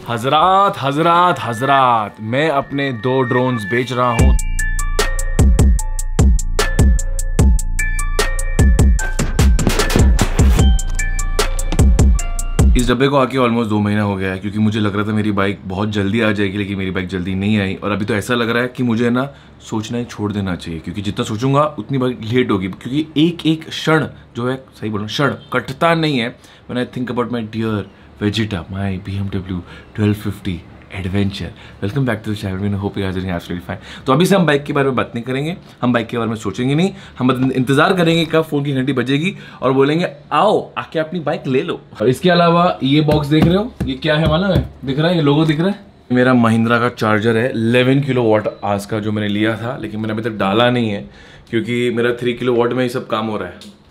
हजरात हजरात हजरात, मैं अपने 2 ड्रोन्स बेच रहा हूँ। इस डब्बे को आके ऑलमोस्ट 2 महीना हो गया है, क्योंकि मुझे लग रहा था मेरी बाइक बहुत जल्दी आ जाएगी, लेकिन मेरी बाइक जल्दी नहीं आई। और अभी तो ऐसा लग रहा है कि मुझे ना सोचना ही छोड़ देना चाहिए, क्योंकि जितना सोचूंगा उतनी बाइक लेट होगी। क्योंकि एक एक क्षण जो है, सही बोलूँ, क्षण कटता नहीं है। When I think about my dear Vegeta, my BMW 1250 adventure. Welcome back to the channel, I hope you are doing absolutely fine. तो अभी से हम बाइक के बारे में बात नहीं करेंगे, हम बाइक के बारे में सोचेंगे नहीं, हम इंतजार करेंगे कब फोन की घंटी बजेगी और बोलेंगे आओ आके अपनी बाइक ले लो। और इसके अलावा ये बॉक्स देख रहे हो, ये क्या है मालूम है? दिख रहा है, ये लोगो दिख रहा है। मेरा महिंद्रा का चार्जर है 11 किलोवाट आज का, जो मैंने लिया था, लेकिन मैंने अभी तक डाला नहीं है क्योंकि मेरा 3 किलोवाट में ये सब काम हो रहा है।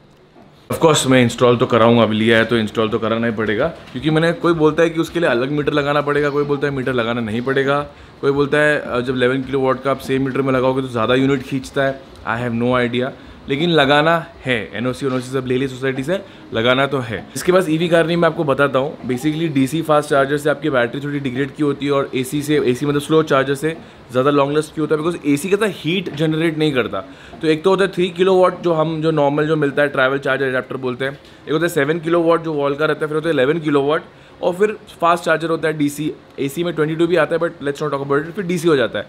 ऑफकोर्स मैं इंस्टॉल तो कराऊंगा, अभी लिया है तो इंस्टॉल तो कराना ही पड़ेगा, क्योंकि मैंने, कोई बोलता है कि उसके लिए अलग मीटर लगाना पड़ेगा, कोई बोलता है मीटर लगाना नहीं पड़ेगा, कोई बोलता है जब 11 किलोवाट का आप सेम मीटर में लगाओगे तो ज़्यादा यूनिट खींचता है। आई हैव नो आइडिया, लेकिन लगाना है। एनओसी सब ले ली सोसाइटी से, लगाना तो है। इसके बाद ईवी कार नहीं, मैं आपको बताता हूँ। बेसिकली डीसी फास्ट चार्जर से आपकी बैटरी थोड़ी डिग्रेड की होती है, और एसी मतलब स्लो चार्जर से ज़्यादा लॉन्ग लास्ट की होता है, बिकॉज एसी का हीट जनरेट नहीं करता। तो एक तो होता है 3 किलोवाट जो नॉर्मल जो मिलता है, ट्रैवल चार्जर एडेप्टर बोलते हैं। एक होता है 7 किलोवाट जो वॉल का रहता है, फिर होता है 11 किलोवाट, और फिर फास्ट चार्जर होता है डीसी। एसी में 22 भी आता है, but let's not talk about it. फिर डीसी हो जाता है।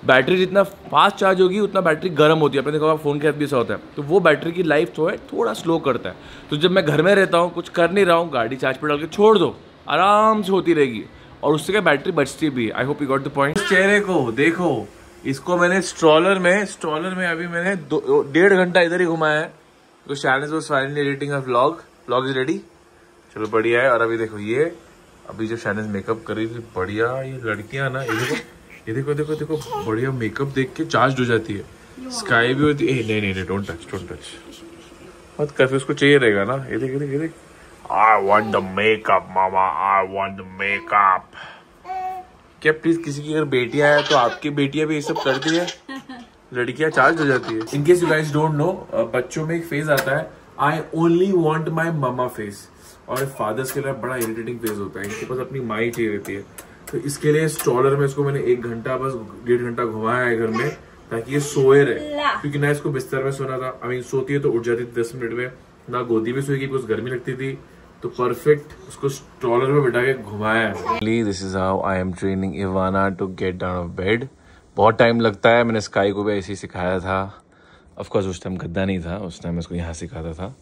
बैटरी जितना फास्ट चार्ज होगी उतना बैटरी गर्म होती है। आपने देखा होगा फ़ोन के साथ भी ऐसा होता है। तो वो बैटरी की लाइफ जो है थोड़ा स्लो करता है। तो जब मैं घर में रहता हूँ, कुछ कर नहीं रहा हूँ, गाड़ी चार्ज पर डाल के छोड़ दो, आराम से होती रहेगी, और उससे क्या बैटरी बचती भी है। आई hope you got the point. चेहरे को देखो, इसको मैंने स्ट्रॉलर में अभी मैंने 1.5 घंटा इधर ही घुमाया है। तो शैनस was finally editing a vlog is ready. चलो बढ़िया है। और अभी देखो, ये अभी जो शैनस मेकअप कर रही थी, बढ़िया। ये लड़कियां ना, ये देखो बढ़िया मेकअप देख के चार्ज हो जाती है। स्काई भी होती है। नहीं, डोंट टच मत कर, उसको चाहिए रहेगा ना। ये देख I want the makeup mama, I want the makeup. क्या प्लीज, किसी की अगर बेटियां हैं तो आपकी बेटियां भी ये सब करती है, लड़कियां चार्ज हो जाती है। In case you guys don't know, बच्चों में एक फेज आता है, I only want my mama face, और फादर्स के लिए बड़ा इरिटेटिंग फेज होता है। इनके पास अपनी माँ ही चाहिए रहती है। तो इसके लिए स्ट्रॉलर में इसको मैंने 1 घंटा, बस 1.5 घंटा घुमाया है घर में, ताकि ये सोए रहे। क्योंकि ना इसको बिस्तर में सोना था, आई मीन सोती है तो उठ जाती थी 10 मिनट में, ना गोदी में सोएगी बिकॉज गर्मी लगती थी। तो परफेक्ट उसको स्ट्रॉलर में बिठा के घुमाया है। This is how I am training Ivana to get down off bed. बहुत टाइम लगता है। मैंने स्काई को भी ऐसे ही सिखाया था। ऑफकोर्स उस टाइम गद्दा नहीं था, उस टाइम उसको यहाँ सिखाता था,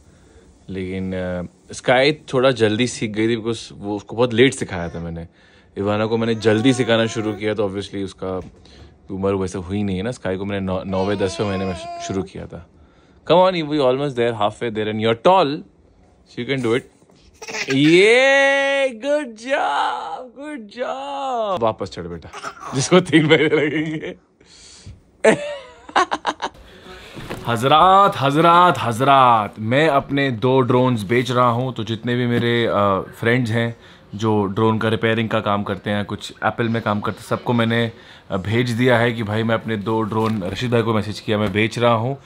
लेकिन स्काई थोड़ा जल्दी सीख गई थी, बिकॉज वो उसको बहुत लेट सिखाया था मैंने। इवाना को मैंने जल्दी सिखाना शुरू किया, तो ऑब्वियसली उसका उम्र वैसे हुई नहीं है ना। स्काई को मैंने 9वें-10वें महीने में शुरू किया था। Come on, we almost there, half way there, and you are tall, so you can do it. ये गुड जॉब। वापस चढ़ बेटा, जिसको 3 महीने लगेंगे। हजरात, मैं अपने 2 ड्रोन्स बेच रहा हूँ। तो जितने भी मेरे फ्रेंड्स हैं जो ड्रोन का रिपेयरिंग का काम करते हैं, कुछ एप्पल में काम करते हैं, सबको मैंने भेज दिया है कि भाई मैं अपने 2 ड्रोन, रशीद भाई को मैसेज किया, मैं बेच रहा हूँ।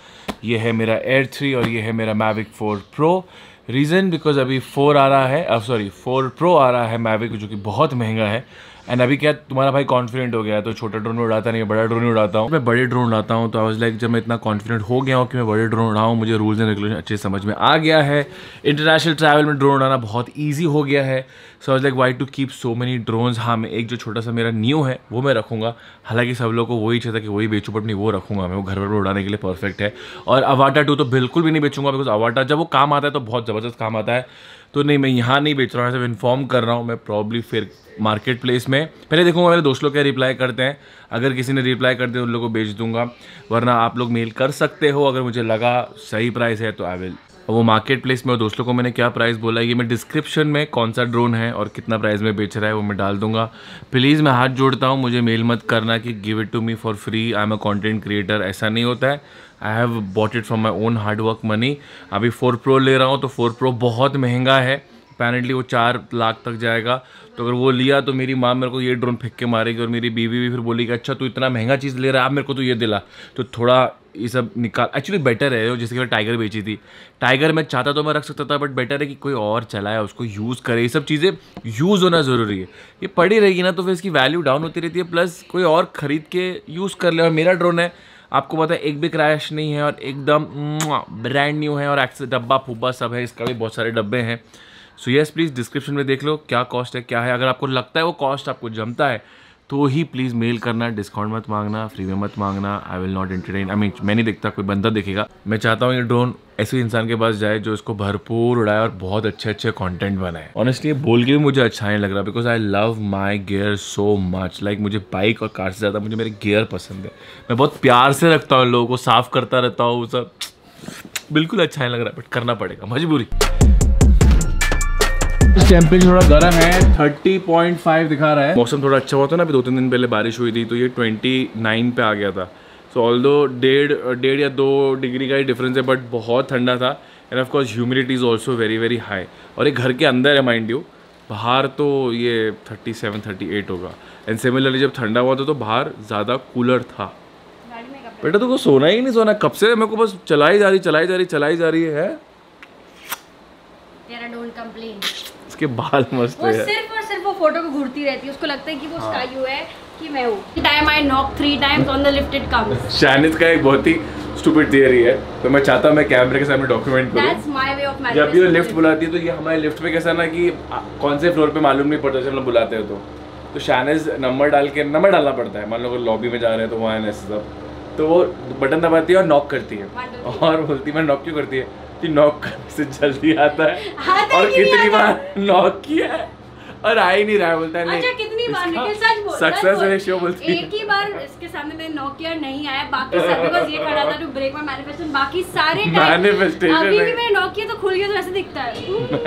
ये है मेरा Air 3 और ये है मेरा Mavic 4 Pro। रीज़न बिकॉज अभी 4 आ रहा है, 4 Pro आ रहा है Mavic, जो कि बहुत महंगा है। एंड अभी क्या, तुम्हारा भाई कॉन्फिडेंट हो गया है, तो छोटा ड्रोन उड़ाता नहीं है, बड़ा ड्रोन उड़ाता हूँ। मैं बड़े ड्रोन उड़ाता हूँ। तो आई वाज लाइक, जब मैं इतना कॉन्फिडेंट हो गया हूँ कि मैं बड़े ड्रोन उड़ाऊँ, मुझे रूल्स एंड रेगुलेशन अच्छे समझ में आ गया है। इंटरनेशनल ट्रैवल में ड्रोन उड़ाना बहुत ईजी हो गया है। So I was like, why to keep so many drones. हाँ, मैं एक जो छोटा सा मेरा न्यू है वो मैं रखूँगा। हालांकि सब लोगों को वही चाहिए था कि वही बेचूँ, बट नहीं, वो रखूँगा मैं, वो घर पर उड़ाने के लिए परफेक्ट है। और अवाटा 2 तो बिल्कुल भी नहीं बेचूंगा, बिकॉज अवाटा जब वो काम आता है तो बहुत ज़बरदस्त काम आता है। तो नहीं, मैं यहाँ नहीं बेच रहा हूँ, ऐसे इन्फॉर्म कर रहा हूँ। मैं प्रॉब्ली फिर मार्केट प्लेस में पहले देखूंगा मेरे दोस्त लोग क्या रिप्लाई करते हैं। अगर किसी ने रिप्लाई कर दिया उन लोगों को बेच दूंगा, वरना आप लोग मेल कर सकते हो। अगर मुझे लगा सही प्राइस है तो आई विल। वो मार्केट प्लेस में दोस्तों को मैंने क्या प्राइस बोला, ये मैं डिस्क्रिप्शन में कौन सा ड्रोन है और कितना प्राइस में बेच रहा है वो मैं डाल दूंगा। प्लीज़ मैं हाथ जोड़ता हूँ, मुझे मेल मत करना कि give it to me for free, I am a content creator. ऐसा नहीं होता है। I have bought it from my own hard work money. अभी 4 Pro ले रहा हूँ, तो 4 Pro बहुत महंगा है। अपेरेंटली वो 4 लाख तक जाएगा। तो अगर वो लिया तो मेरी माँ मेरे को ये ड्रोन फेंक के मारेगी और मेरी बीवी भी फिर बोलेगी अच्छा तू इतना महंगा चीज़ ले रहा है, अब मेरे को तो ये दिला। तो थोड़ा ये सब निकाल, एक्चुअली बेटर है। जैसे कि टाइगर बेची थी, टाइगर मैं चाहता तो मैं रख सकता था, बट बेटर है कि कोई और चलाए, उसको यूज़ करे। ये सब चीज़ें यूज़ होना ज़रूरी है। ये पड़ी रहेगी ना तो फिर इसकी वैल्यू डाउन होती रहती है, प्लस कोई और ख़रीद के यूज़ कर ले। और मेरा ड्रोन है, आपको पता है, एक भी क्रैश नहीं है और एकदम ब्रांड न्यू है और डब्बा फुब्बा सब है, इसका भी बहुत सारे डब्बे हैं। सो यस प्लीज़ डिस्क्रिप्शन में देख लो क्या कॉस्ट है क्या है। अगर आपको लगता है वो कॉस्ट आपको जमता है तो ही प्लीज़ मेल करना, डिस्काउंट मत मांगना, फ्री में मत मांगना। I will not entertain, I mean मैं नहीं देखता, कोई बंदा देखेगा। मैं चाहता हूँ ये ड्रोन ऐसे इंसान के पास जाए जो इसको भरपूर उड़ाए और बहुत अच्छे अच्छे कंटेंट बनाए। ऑनेस्टली बोल के भी मुझे अच्छा नहीं लग रहा, because I love my gear so much. Like मुझे बाइक और कार से ज़्यादा मुझे मेरे गियर पसंद है। मैं बहुत प्यार से रखता हूँ, लोगों को साफ करता रहता हूँ, सब बिल्कुल अच्छा नहीं लग रहा, बट करना पड़ेगा, मजबूरी। टेम्परेचर थोड़ा गर्म है, 30.5 दिखा रहा है। मौसम थोड़ा अच्छा हुआ था ना, अभी 2-3 दिन पहले बारिश हुई थी तो ये 29 पे आ गया था। सो ऑल्दो 1.5 या 2 डिग्री का ही डिफरेंस है, बट बहुत ठंडा था। End of course humidity is also very very high. और एक घर के अंदर है माइंड यू, बाहर तो ये 37-38 होगा। एंड सिमिलरली जब ठंडा हुआ था तो बाहर ज़्यादा कूलर था। बेटा तो सोना ही नहीं सोना, कब से मेरे को बस चलाई जा रही है। Don't complain. इसके बाल मस्त है। सिर्फ और सिर्फ वो फोटो को घूरती रहती है, उसको लगता है कि वो स्काई है कि मैं हूँ। Time I knock 3 times on the lift it comes. Shanid का एक बहुत ही स्टूपिड थियरी है, तो मैं चाहता हूँ मैं कैमरे के सामने डॉक्यूमेंट करूँ। दैट्स माय वे ऑफ जब भी वो लिफ्ट बुलाती है तो ये हमारे लिफ्ट पे कैसा ना कि कौन से फ्लोर पे मालूम नहीं पड़ता जब हम लोग बुलाते हो तो शानिद नंबर डालना पड़ता है। मान लो अगर लॉबी में जा रहे हैं तो वहाँ है ऐसे सब, तो वो बटन दबाती है और नॉक करती है और बोलती है मैं नॉक क्यों करती है कि नॉक करने से जल्दी आता है। और कितनी बार नॉक किया है और आ ही नहीं रहा है, बोलता है नहीं। अच्छा कितनी बार निकल, सच बोल, सक्सेस रेशियो बोलती है। एक ही बार इसके सामने मैंने नॉक किया नहीं आया, बाकी सब बस ये खड़ा था टू ब्रेक माय मैनिफेस्टेशन, बाकी सारे मैनिफेस्टेशन अभी भी मैंने नॉक किया तो खुल गया, तो ऐसे दिखता है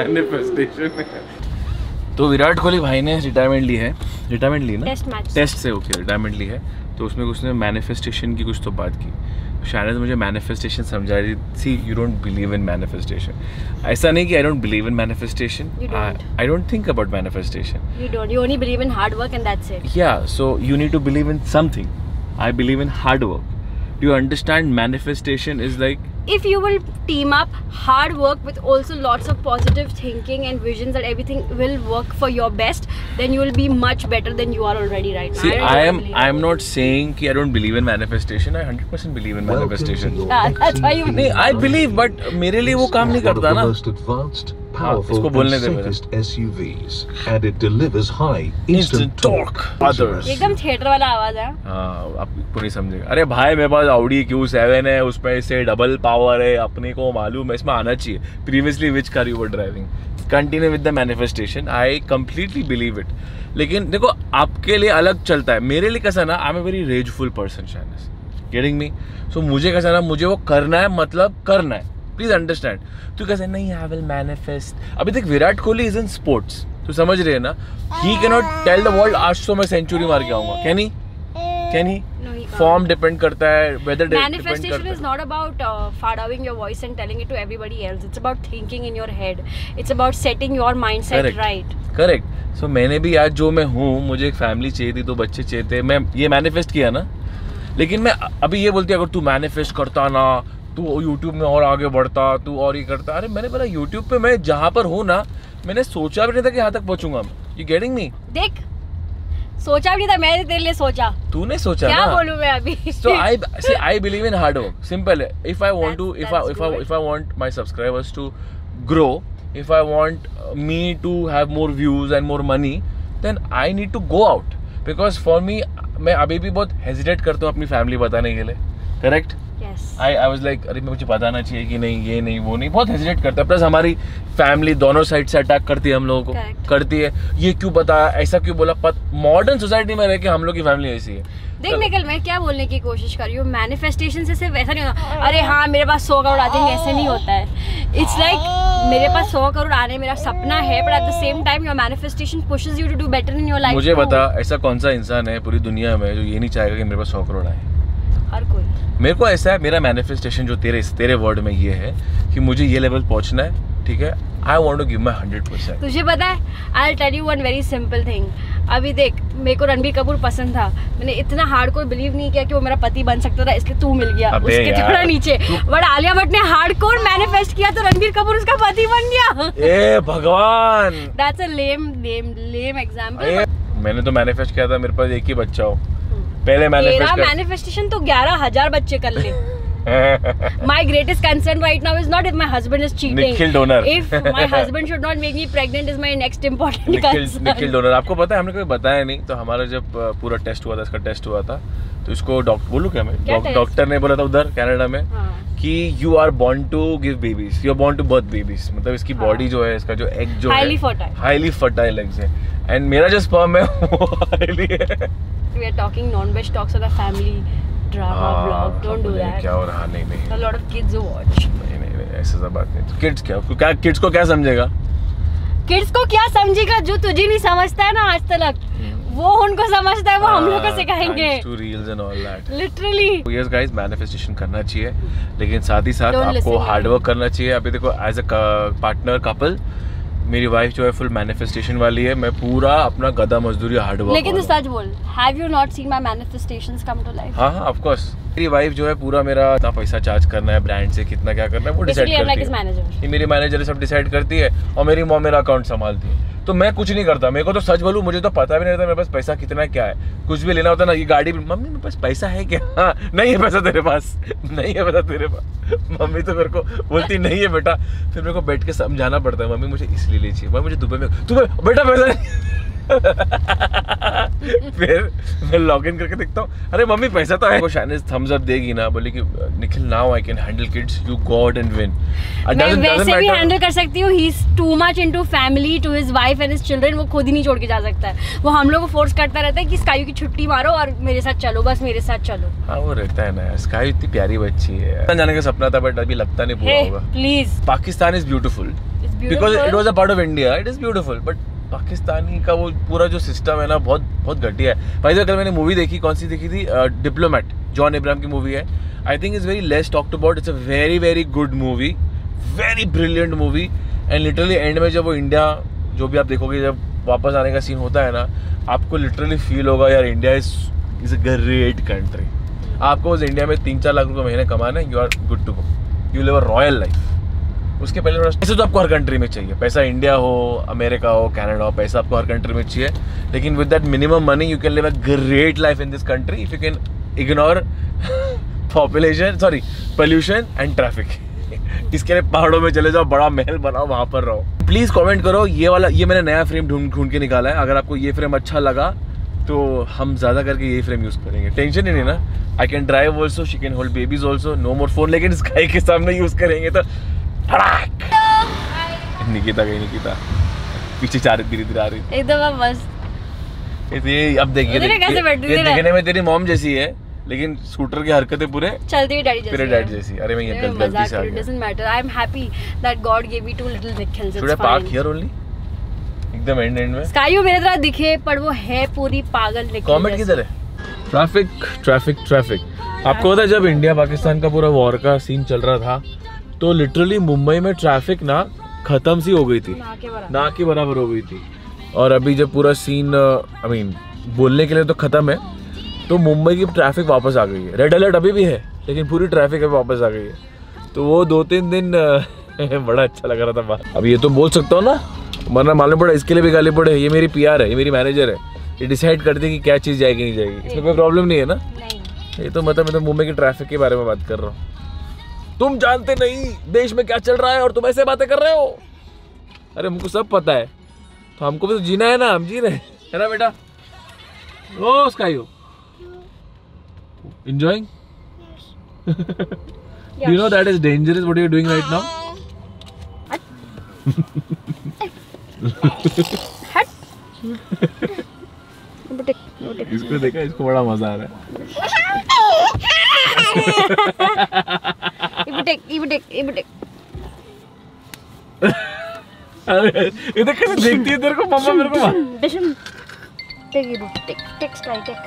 मैनिफेस्टेशन। तो विराट कोहली भाई ने रिटायरमेंट ली है, रिटायरमेंट ली ना टेस्ट से, ओके रिटायरमेंट ली है। तो उसमें उसने मैनिफेस्टेशन की कुछ तो बात की। शायद मुझे मैनिफेस्टेशन समझा रही थी। You don't believe in manifestation. ऐसा नहीं कि I don't believe in manifestation, I don't think about manifestation. you only believe in hard work and that's it. Yeah, so you need to believe in something. I believe in hard work. Do you understand? Manifestation is like, if you will team up hard work with also lots of positive thinking and visions that everything will work for your best, then you will be much better than you are already right now. See, I am not saying कि I don't believe in manifestation. I 100% believe in manifestation. That's why you नहीं, I believe, but मेरे लिए वो काम नहीं करता ना। Powerful and safest SUVs, and it delivers high instant torque. Others. एकदम थिएटर वाला आवाज है। हाँ, आप पूरी समझेगा। अरे भाई मेरे पास Audi Q7 है, उसमें से डबल पावर है, अपने को मालूम है, इसमें आना चाहिए। Previously which car you were driving? Continue with the manifestation. I completely believe it. लेकिन देखो आपके लिए अलग चलता है, मेरे लिए कैसा ना, I'm a very rageful person, Shanis. Getting me? So मुझे कैसा ना, मुझे वो करना है, मतलब करना है। Please understand. तू कैसे नहीं, आई विल मैनिफेस्ट। अभी तक Virat Kohli is in sports, तू समझ रहे है ना। He can not tell the world आज तो मैं सेंचुरी मार के आऊंगा। Can he? फॉर्म डिपेंड करता है, whether manifestation is not about furrowing your voice and telling it to everybody else. It's about thinking in your head. It's about setting your mindset right. Correct. So मैंने भी आज जो मैं हूँ, मुझे एक फैमिली चाहिए थी, 2 बच्चे चाहिए थे, मैं ये मैनिफेस्ट किया ना। लेकिन मैं अभी ये बोलती अगर तू मैनिफेस्ट करता ना, तू YouTube में और आगे बढ़ता, तू और ये करता। अरे मैंने बोला YouTube पे मैं जहाँ पर हूँ ना, मैंने सोचा भी नहीं था कि यहाँ तक पहुँचूंगा मैं। You getting me? देख, सोचा भी नहीं था, मैंने तेरे लिए सोचा। तूने सोचा क्या ना? बोलूं मैं अभी? So I believe in hard work. Simple है। If I want to, if I want my subscribers to grow, if I want me to have more views and more money, then I need to go out. Because for me, मैं अभी भी बहुत hesitate करता हूँ अपनी family बताने के लिए। Correct? I was like, अरे मुझे बताना चाहिए कि नहीं, ये नहीं, वो नहीं, बहुत हेजिटेट करता है। प्लस हमारी फैमिली दोनों साइड से अटैक करती है हम लोगों को, करती है, ये क्यों बताया, ऐसा क्यों बोला। मॉडर्न सोसाइटी में रह के हम लोग की फैमिली ऐसी है। देख निकल, मैं क्या बोलने की कोशिश कर रही हूँ, मैनिफेस्टेशन से सिर्फ ऐसा नहीं होता, अरे हाँ मेरे पास 100 करोड़ आ जाएंगे, ऐसे नहीं होता है। इट्स लाइक मेरे पास 100 करोड़ आने मेरा सपना है, but at the same time your manifestation pushes you to do better in your life. मुझे बता, ऐसा कौन सा इंसान है पूरी दुनिया में जो ये नहीं चाहेगा कि मेरे पास 100 करोड़ आए? हर कोई। मेरे को ऐसा है, मेरा मैनिफेस्टेशन जो तेरे वर्ड में ये है कि मुझे ये लेवल पहुंचना है, ठीक है, I want to give my 100%। तुझे पता है, I tell you one very simple thing. अभी देख, मेरे को रणबीर कपूर पसंद था, मैंने इतना हार्डकोर बिलीव नहीं किया कि वो मेरा पति बन सकता था, इसलिए तू मिल गया उसके थोड़ा नीचे। बट आलिया भट्ट ने हार्डकोर मैनिफेस्ट किया तो रणबीर कपूर उसका पति बन गया। ए भगवान, दैट्स अ लेम एग्जांपल। मैंने तो मैनिफेस्ट किया था मेरे पास एक ही बच्चा हो। पहले मैनिफेस्टेशन तो 11,000 बच्चे कर ले। My greatest concern right now is not if my husband is cheating. Nikhil donor. If my husband should not make me pregnant is my next important concern. Nikhil donor, आपको पता है हमने कभी बताया नहीं, तो हमारा जब पूरा टेस्ट हुआ था, इसका टेस्ट हुआ था, तो इसको बोलूं क्या मैं, डॉक्टर ने बोला था उधर कनाडा में कि you are born to give babies, you are born to birth babies. मतलब इसकी बॉडी जो है, इसका जो एग जो है हाईली फर्टाइल एग्स है, एंड मेरा जो स्पर्म है वो हाईली है। We are talking non-veg talks of the family drama vlog. Don't do that. क्या हो रहा? नहीं नहीं, a lot of kids who watch. नहीं ऐसा सब बात नहीं। किड्स किड्स को क्या समझेगा? किड्स को क्या समझेगा? जो तुझे नहीं समझता है ना आज तक, वो उनको समझता है, वो हम लोग को सिखाएंगे। To reels and all that. Literally. Yes guys, manifestation करना चाहिए, लेकिन साथ ही साथ आपको हार्ड वर्क करना चाहिए। अभी देखो, एज अ पार्टनर कपल, मेरी वाइफ जो है फुल मैनिफेस्टेशन वाली है, मैं पूरा अपना गधा मजदूरी हार्ड वर्क। लेकिन तू सच बोल, have you not seen my manifestations come to life? हाँ ऑफ कोर्स। मेरी वाइफ जो है पूरा मेरा कितना पैसा चार्ज करना है ब्रांड से, कितना क्या करना है, वो डिसाइड करती है। ये मेरी मैनेजर सब डिसाइड करती है, और मेरी मॉम मेरा अकाउंट संभालती है। तो मैं कुछ नहीं करता। मेरे को तो सच बोलूं, मुझे तो पता भी नहीं रहता मेरे पास पैसा कितना क्या है। कुछ भी लेना होता ना, ये गाड़ी, मम्मी मेरे पास पैसा है क्या? हाँ, नहीं है पैसा तेरे पास, नहीं है पैसा तेरे पास। मम्मी तो मेरे को बोलती नहीं है बेटा, फिर मेरे को बैठ के समझाना पड़ता है, मम्मी मुझे इसलिए ले चाहिए, मुझे दुबई में तुम्हें बेटा पैसा नहीं। फिर मैं लॉग इन करके देखता हूँ, अरे मम्मी पैसा तो है। वो शायद थम्स अप देगी ना, बोली कि Nikhil now I can handle kids, you go out and win. मैं वैसे भी हैंडल कर सकती हूँ। He is too much into family, to his wife and his children. वो खुद ही नहीं छोड़ के जा सकता है, वो हम लोग को फोर्स करता रहता है कि स्काई की छुट्टी मारो और मेरे साथ चलो, बस मेरे साथ चलो। हाँ वो रहता है ना, स्काई इतनी प्यारी बच्ची है। जाने का सपना था बट अभी लगता नहीं पूरा होगा। Please, Pakistan is beautiful because it was a part of India, it is beautiful, but Pakistani का वो पूरा जो सिस्टम है ना, बहुत बहुत घटिया है। भाई कल मैंने मूवी देखी, कौन सी देखी थी, डिप्लोमेट, जॉन अब्राहम की मूवी है। I think is very less talked about, it's a very very good movie, very brilliant movie. And literally and में जब वो इंडिया, जो भी आप देखोगे, जब वापस आने का सीन होता है ना, आपको लिटरली फील होगा यार India is a great country. आपको उस इंडिया में 3-4 लाख रुपए महीने कमाना है, you are good to go, you live a royal life. उसके पहले पैसे तो आपको हर कंट्री में चाहिए, पैसा इंडिया हो, अमेरिका हो, कनाडा हो, पैसा आपको हर कंट्री में चाहिए, लेकिन with that minimum money you can live a great life in this country if you can ignore pollution and traffic. इसके लिए पहाड़ों में चले जाओ, बड़ा महल बनाओ, वहां पर रहो। प्लीज कमेंट करो, ये मैंने नया फ्रेम ढूंढ के निकाला है। अगर आपको ये फ्रेम अच्छा लगा तो हम ज्यादा करके ये फ्रेम यूज करेंगे, टेंशन ही नहीं ना। I can drive also, she can hold babies also, no more phone, लेकिन स्काई के सामने यूज करेंगे तो निकिता गई, निकिता पीछे धीरे धीरे आ रही एकदम बस। ये अब देखिए, देखने में तेरी मॉम जैसी है, लेकिन स्कूटर की हरकतें पूरे चलती हुई डैडी जैसी। अरे मैं ये गलती से आ गया। Doesn't matter. I am happy that God gave me 2 little Nikhils. Should I park here only? एकदम एंड में। स्काई मेरे तरह दिखे पर वो है पूरी पागल निखिल। कमेंट किधर है? ट्रैफिक। आपको पता है जब इंडिया पाकिस्तान का पूरा वॉर का सीन चल रहा था, तो लिटरली मुंबई में ट्रैफिक ना खत्म सी हो गई थी, ना के बराबर हो गई थी। और अभी जब पूरा सीन बोलने के लिए तो खत्म है, तो मुंबई की ट्रैफिक वापस आ गई है। रेड अलर्ट अभी भी है, लेकिन पूरी ट्रैफिक अभी वापस आ गई है। तो वो 2-3 दिन बड़ा अच्छा लग रहा था बात। अब ये तो बोल सकता हूँ ना, वरना मालूम पड़ा इसके लिए भी गाली पड़े। ये मेरी PR है, ये मेरी मैनेजर है, ये डिसाइड करती है कि क्या चीज़ जाएगी नहीं जाएगी। इसमें कोई प्रॉब्लम नहीं है ना। ये तो मतलब मैं तो मुंबई की ट्रैफिक के बारे में बात कर रहा हूँ। तुम जानते नहीं देश में क्या चल रहा है और तुम ऐसे बातें कर रहे हो। अरे हमको सब पता है, तो हमको भी तो जीना है ना, हम जी रहे है ना बेटा। ओ sky enjoying? Do you know that is dangerous what you are doing right now? इसको देखा, इसको बड़ा मजा आ रहा है। अरे ये देख कैसे देखती है तेरे को मम्मा मेरे को। Take Sky take.